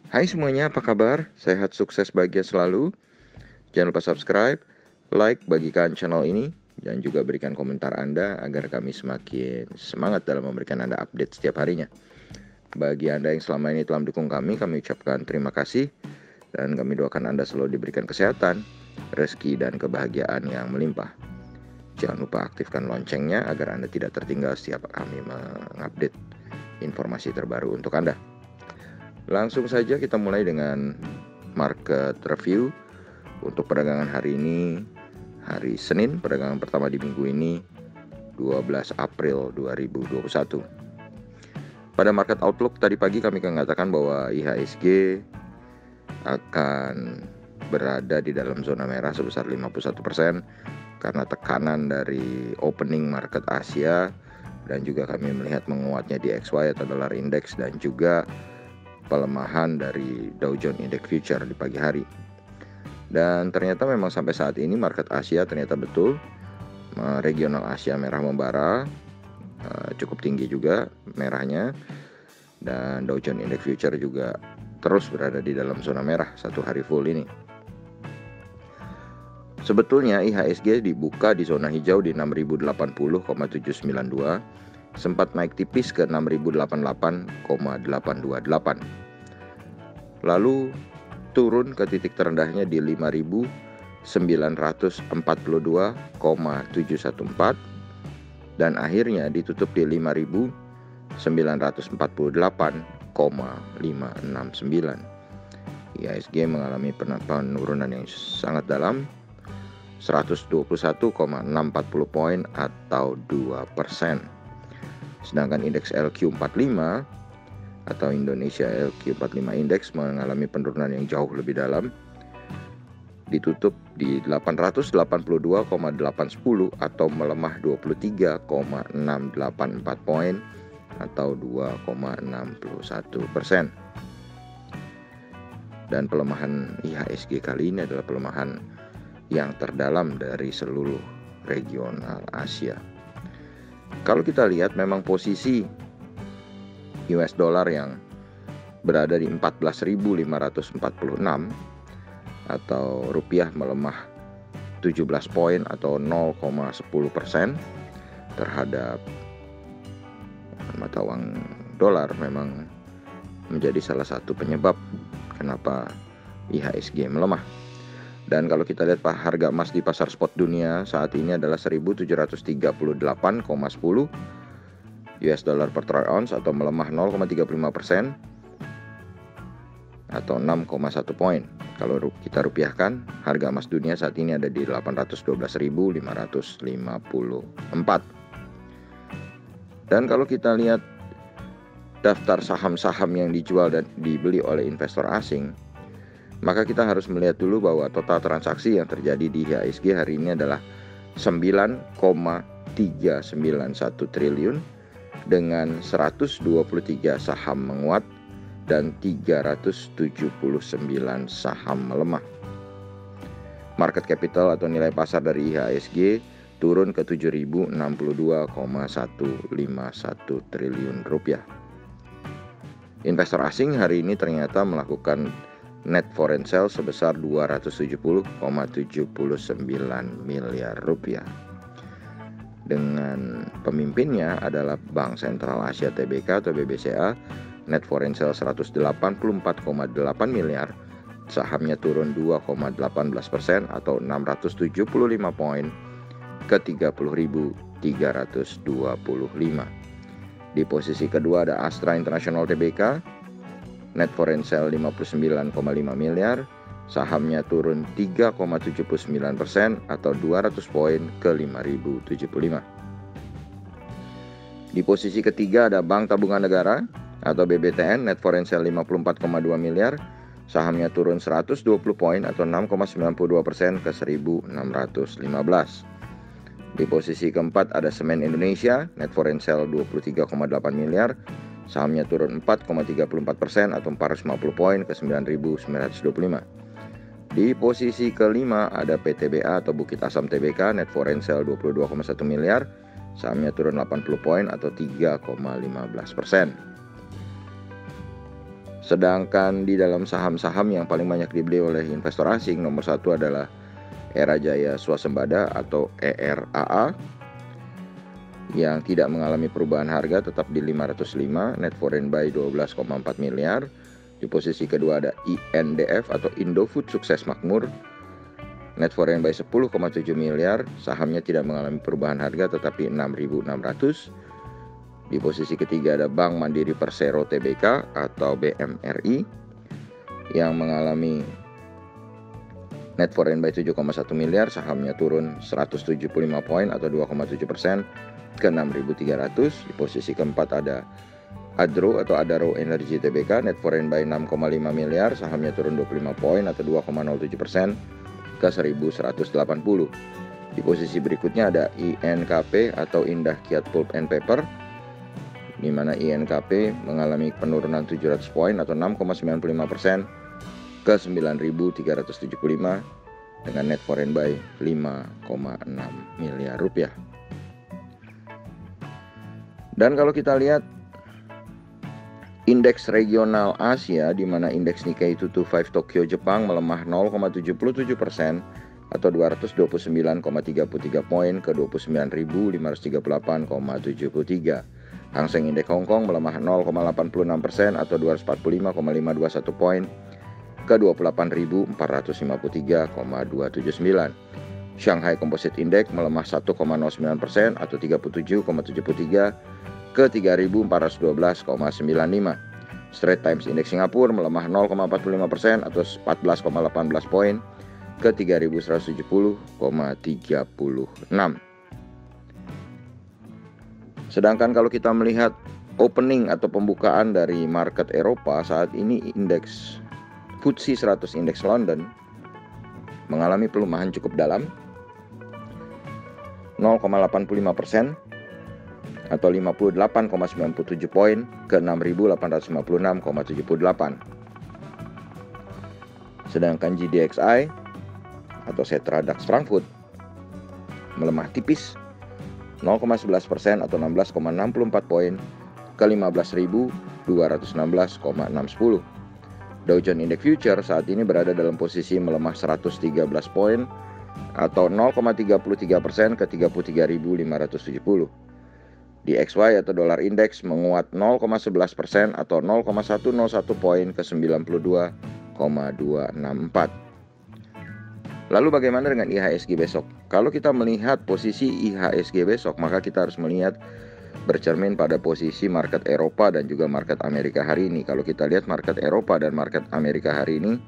Hai semuanya, apa kabar? Sehat, sukses, bahagia selalu. Jangan lupa subscribe, like, bagikan channel ini, dan juga berikan komentar Anda agar kami semakin semangat dalam memberikan Anda update setiap harinya. Bagi Anda yang selama ini telah mendukung kami ucapkan terima kasih, dan kami doakan Anda selalu diberikan kesehatan, rezeki, dan kebahagiaan yang melimpah. Jangan lupa aktifkan loncengnya agar Anda tidak tertinggal setiap kami mengupdate informasi terbaru untuk Anda. Langsung saja kita mulai dengan market review untuk perdagangan hari ini, hari Senin, perdagangan pertama di minggu ini, 12 April 2021. Pada market outlook tadi pagi kami mengatakan bahwa IHSG akan berada di dalam zona merah sebesar 51% karena tekanan dari opening market Asia, dan juga kami melihat menguatnya DXY atau dollar index, dan juga pelemahan dari Dow Jones Index Future di pagi hari. Dan ternyata memang sampai saat ini market Asia ternyata betul regional Asia merah membara, cukup tinggi juga merahnya, dan Dow Jones Index Future juga terus berada di dalam zona merah satu hari full ini. Sebetulnya IHSG dibuka di zona hijau di 6080,792, sempat naik tipis ke 6088,828. Lalu turun ke titik terendahnya di 5942,714 dan akhirnya ditutup di 5948,569. IHSG mengalami penurunan yang sangat dalam, 121,640 poin atau 2%. Sedangkan indeks LQ45 atau Indonesia LQ45 Index mengalami penurunan yang jauh lebih dalam, ditutup di 882,810 atau melemah 23,684 poin atau 2,61%. Dan pelemahan IHSG kali ini adalah pelemahan yang terdalam dari seluruh regional Asia. Kalau kita lihat memang posisi US dollar yang berada di 14.546 atau rupiah melemah 17 poin atau 0,10% terhadap mata uang dolar memang menjadi salah satu penyebab kenapa IHSG melemah. Dan kalau kita lihat harga emas di pasar spot dunia saat ini adalah 1.738,10 US dollar per troy ounce atau melemah 0,35% atau 6,1 poin. Kalau kita rupiahkan, harga emas dunia saat ini ada di 812.554. Dan kalau kita lihat daftar saham-saham yang dijual dan dibeli oleh investor asing, maka kita harus melihat dulu bahwa total transaksi yang terjadi di IHSG hari ini adalah 9,391 triliun dengan 123 saham menguat dan 379 saham melemah. Market capital atau nilai pasar dari IHSG turun ke 7.062,151 triliun rupiah. Investor asing hari ini ternyata melakukan net foreign sales sebesar 270,79 miliar rupiah. Dengan pemimpinnya adalah Bank Sentral Asia Tbk atau BBCA, net foreign sales 184,8 miliar, sahamnya turun 2,18% atau 675 poin ke 30.325. Di posisi kedua ada Astra International Tbk, net foreign sale 59,5 miliar, sahamnya turun 3,79% atau 200 poin ke 5.075. Di posisi ketiga ada Bank Tabungan Negara atau BBTN, net foreign sale 54,2 miliar, sahamnya turun 120 poin atau 6,92% ke 1.615. Di posisi keempat ada Semen Indonesia, net foreign sale 23,8 miliar, sahamnya turun 4,34% atau 450 poin ke 9.925. Di posisi kelima ada PTBA atau Bukit Asam Tbk, net foreign sale 22,1 miliar, sahamnya turun 80 poin atau 3,15%. Sedangkan di dalam saham-saham yang paling banyak dibeli oleh investor asing, nomor 1 adalah Era Jaya Swasembada atau ERAA yang tidak mengalami perubahan harga, tetap di 505, net foreign buy 12,4 miliar. Di posisi kedua ada INDF atau Indofood Sukses Makmur, net foreign buy 10,7 miliar, sahamnya tidak mengalami perubahan harga tetapi 6.600. Di posisi ketiga ada Bank Mandiri Persero Tbk atau BMRI yang mengalami net foreign buy 7,1 miliar, sahamnya turun 175 poin atau 2,7% ke 6.300. Di posisi keempat ada Adro atau Adaro Energy Tbk, net foreign buy 6,5 miliar, sahamnya turun 25 poin atau 2,07% ke 1.180. Di posisi berikutnya ada INKP atau Indah Kiat Pulp and Paper, di mana INKP mengalami penurunan 700 poin atau 6,95% ke 9.375 dengan net foreign buy 5,6 miliar rupiah. Dan kalau kita lihat indeks regional Asia, di mana indeks Nikkei 225 Tokyo Jepang melemah 0,77% atau 229,33 poin ke 29.538,73. Hang Seng Indeks Hong Kong melemah 0,86% atau 245,521 poin ke 28.453,279. Shanghai Composite Index melemah 1,09% atau 37,73 ke 3.412,95. Straits Times Index Singapura melemah 0,45% atau 14,18 poin ke 3.170,36. Sedangkan kalau kita melihat opening atau pembukaan dari market Eropa, saat ini indeks FTSE 100 Index London mengalami pelemahan cukup dalam 0,85% atau 58,97 poin ke 6.856,78. Sedangkan GDXI atau Xetra DAX Frankfurt melemah tipis 0,11% atau 16,64 poin ke 15.216,610. Dow Jones Index Future saat ini berada dalam posisi melemah 113 poin atau 0,33% ke 33.570. Di XY atau Dollar Index menguat 0,11% atau 0,101 poin ke 92,264. Lalu bagaimana dengan IHSG besok? Kalau kita melihat posisi IHSG besok, maka kita harus melihat bercermin pada posisi market Eropa dan juga market Amerika hari ini. Kalau kita lihat market Eropa dan market Amerika hari ini,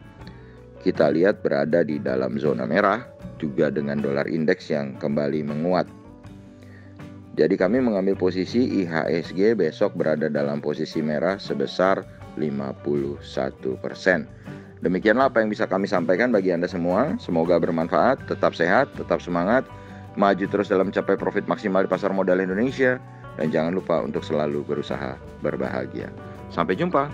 kita lihat berada di dalam zona merah, juga dengan dolar indeks yang kembali menguat. Jadi kami mengambil posisi IHSG besok berada dalam posisi merah sebesar 51%. Demikianlah apa yang bisa kami sampaikan bagi Anda semua. Semoga bermanfaat, tetap sehat, tetap semangat, maju terus dalam mencapai profit maksimal di pasar modal Indonesia, dan jangan lupa untuk selalu berusaha berbahagia. Sampai jumpa.